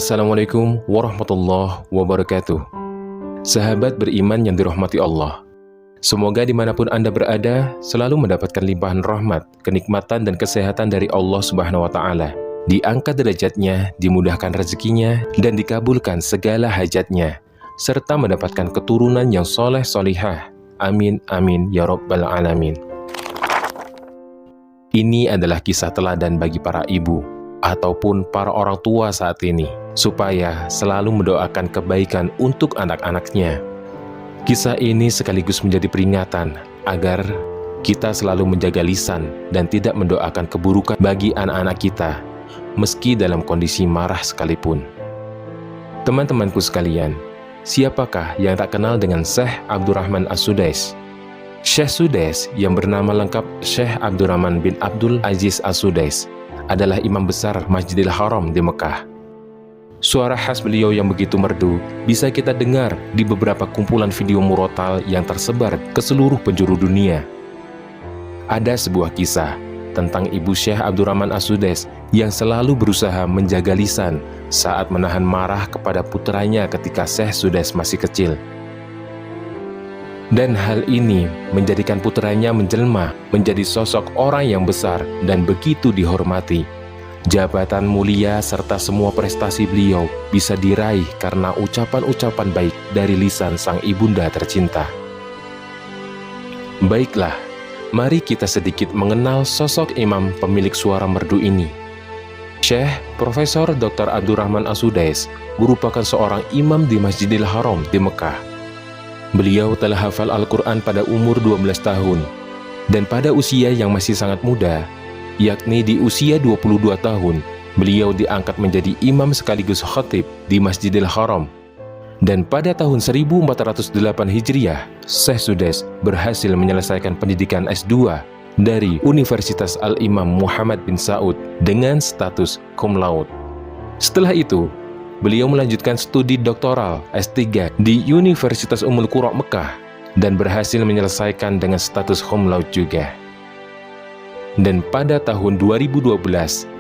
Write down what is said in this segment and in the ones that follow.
Assalamualaikum warahmatullahi wabarakatuh. Sahabat beriman yang dirahmati Allah, semoga dimanapun Anda berada selalu mendapatkan limpahan rahmat, kenikmatan dan kesehatan dari Allah Subhanahu wa Ta'ala. Diangkat derajatnya, dimudahkan rezekinya, dan dikabulkan segala hajatnya, serta mendapatkan keturunan yang soleh solihah. Amin amin ya rabbal alamin. Ini adalah kisah teladan bagi para ibu ataupun para orang tua saat ini, supaya selalu mendoakan kebaikan untuk anak-anaknya. Kisah ini sekaligus menjadi peringatan agar kita selalu menjaga lisan dan tidak mendoakan keburukan bagi anak-anak kita, meski dalam kondisi marah sekalipun. Teman-temanku sekalian, siapakah yang tak kenal dengan Syekh Abdurrahman As-Sudais? Syekh Sudais yang bernama lengkap Syekh Abdurrahman bin Abdul Aziz As-Sudais adalah imam besar Masjidil Haram di Mekah. Suara khas beliau yang begitu merdu bisa kita dengar di beberapa kumpulan video murotal yang tersebar ke seluruh penjuru dunia. Ada sebuah kisah tentang ibu Syekh Abdurrahman As-Sudais yang selalu berusaha menjaga lisan saat menahan marah kepada putranya ketika Syekh Sudais masih kecil. Dan hal ini menjadikan putranya menjelma menjadi sosok orang yang besar dan begitu dihormati. Jabatan mulia serta semua prestasi beliau bisa diraih karena ucapan-ucapan baik dari lisan sang ibunda tercinta. Baiklah, mari kita sedikit mengenal sosok imam pemilik suara merdu ini. Syekh Profesor Dr. Abdurrahman As-Sudais merupakan seorang imam di Masjidil Haram di Mekah. Beliau telah hafal Al-Quran pada umur 12 tahun, dan pada usia yang masih sangat muda, yakni di usia 22 tahun, beliau diangkat menjadi imam sekaligus khatib di Masjidil Haram. Dan pada tahun 1408 Hijriah, Syekh Sudais berhasil menyelesaikan pendidikan S2 dari Universitas Al-Imam Muhammad bin Saud dengan status cum laude. Setelah itu, beliau melanjutkan studi doktoral S3 di Universitas Ummul Qura Mekah dan berhasil menyelesaikan dengan status cum laude juga. Dan pada tahun 2012,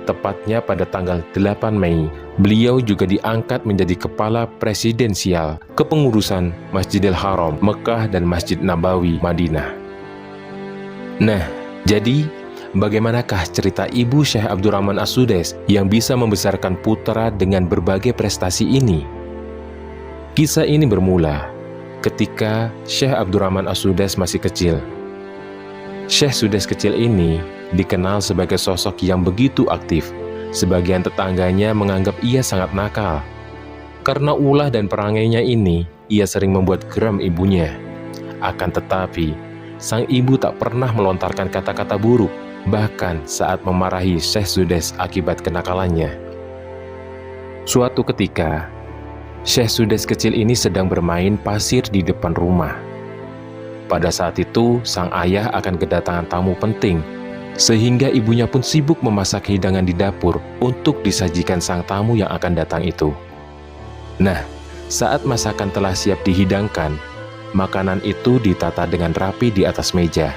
tepatnya pada tanggal 8 Mei, beliau juga diangkat menjadi Kepala Presidensial Kepengurusan Masjidil Haram Mekah dan Masjid Nabawi Madinah. Nah, jadi bagaimanakah cerita ibu Syekh Abdurrahman As-Sudais yang bisa membesarkan putra dengan berbagai prestasi ini? Kisah ini bermula ketika Syekh Abdurrahman As-Sudais masih kecil. Syekh Sudais kecil ini dikenal sebagai sosok yang begitu aktif. Sebagian tetangganya menganggap ia sangat nakal. Karena ulah dan perangainya ini, ia sering membuat geram ibunya. Akan tetapi, sang ibu tak pernah melontarkan kata-kata buruk, bahkan saat memarahi Syekh Sudais akibat kenakalannya. Suatu ketika, Syekh Sudais kecil ini sedang bermain pasir di depan rumah. Pada saat itu, sang ayah akan kedatangan tamu penting, sehingga ibunya pun sibuk memasak hidangan di dapur untuk disajikan sang tamu yang akan datang itu. Nah, saat masakan telah siap dihidangkan, makanan itu ditata dengan rapi di atas meja.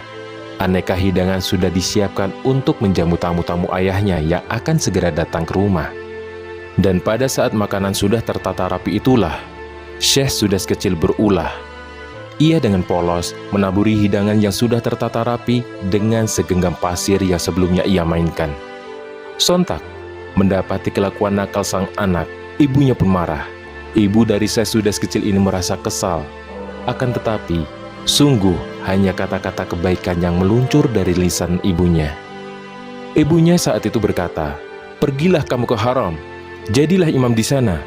Aneka hidangan sudah disiapkan untuk menjamu tamu-tamu ayahnya yang akan segera datang ke rumah. Dan pada saat makanan sudah tertata rapi itulah, Syekh Sudais kecil berulah. Ia dengan polos menaburi hidangan yang sudah tertata rapi dengan segenggam pasir yang sebelumnya ia mainkan. Sontak, mendapati kelakuan nakal sang anak, ibunya pun marah. Ibu dari Syekh Sudais kecil ini merasa kesal. Akan tetapi, sungguh hanya kata-kata kebaikan yang meluncur dari lisan ibunya. Ibunya saat itu berkata, "Pergilah kamu ke haram, jadilah imam di sana."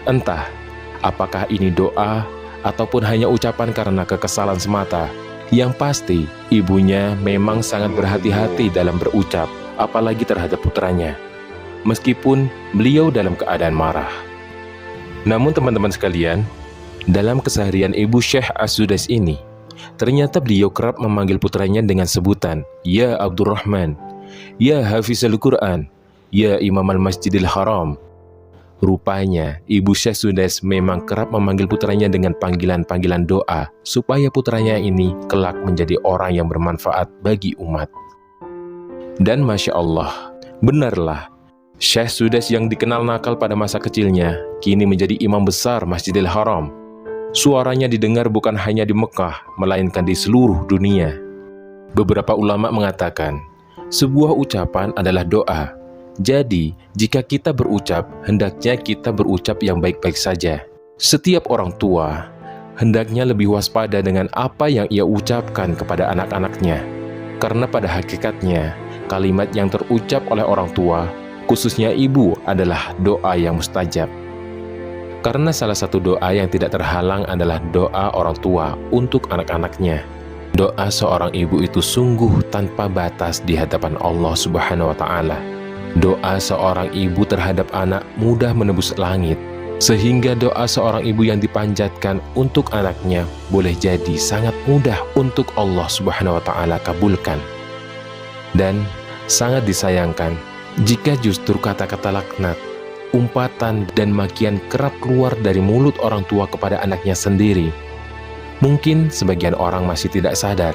Entah, apakah ini doa ataupun hanya ucapan karena kekesalan semata. Yang pasti, ibunya memang sangat berhati-hati dalam berucap, apalagi terhadap putranya, meskipun beliau dalam keadaan marah. Namun teman-teman sekalian, dalam keseharian ibu Syekh As-Sudais ini, ternyata beliau kerap memanggil putranya dengan sebutan, "Ya Abdurrahman, ya Hafizul Quran, ya Imam al-Masjidil Haram." Rupanya, ibu Syekh Sudais memang kerap memanggil putranya dengan panggilan-panggilan doa, supaya putranya ini kelak menjadi orang yang bermanfaat bagi umat. Dan Masya Allah, benarlah, Syekh Sudais yang dikenal nakal pada masa kecilnya, kini menjadi imam besar Masjidil Haram. Suaranya didengar bukan hanya di Mekah, melainkan di seluruh dunia. Beberapa ulama mengatakan, sebuah ucapan adalah doa. Jadi, jika kita berucap, hendaknya kita berucap yang baik-baik saja. Setiap orang tua hendaknya lebih waspada dengan apa yang ia ucapkan kepada anak-anaknya. Karena pada hakikatnya, kalimat yang terucap oleh orang tua, khususnya ibu, adalah doa yang mustajab. Karena salah satu doa yang tidak terhalang adalah doa orang tua untuk anak-anaknya. Doa seorang ibu itu sungguh tanpa batas di hadapan Allah Subhanahu wa Ta'ala. Doa seorang ibu terhadap anak mudah menembus langit, sehingga doa seorang ibu yang dipanjatkan untuk anaknya boleh jadi sangat mudah untuk Allah Subhanahu wa Ta'ala kabulkan. Dan sangat disayangkan jika justru kata-kata laknat, umpatan, dan makian kerap keluar dari mulut orang tua kepada anaknya sendiri. Mungkin sebagian orang masih tidak sadar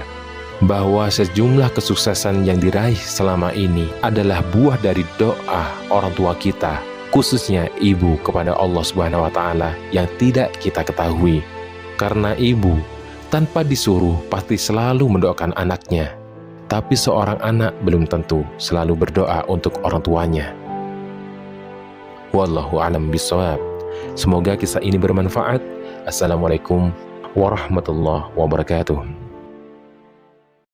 bahwa sejumlah kesuksesan yang diraih selama ini adalah buah dari doa orang tua kita, khususnya ibu kepada Allah Subhanahu wa Ta'ala yang tidak kita ketahui. Karena ibu tanpa disuruh pasti selalu mendoakan anaknya, tapi seorang anak belum tentu selalu berdoa untuk orang tuanya. Wallahu a'lam bishawab. Semoga kisah ini bermanfaat. Assalamualaikum warahmatullahi wabarakatuh.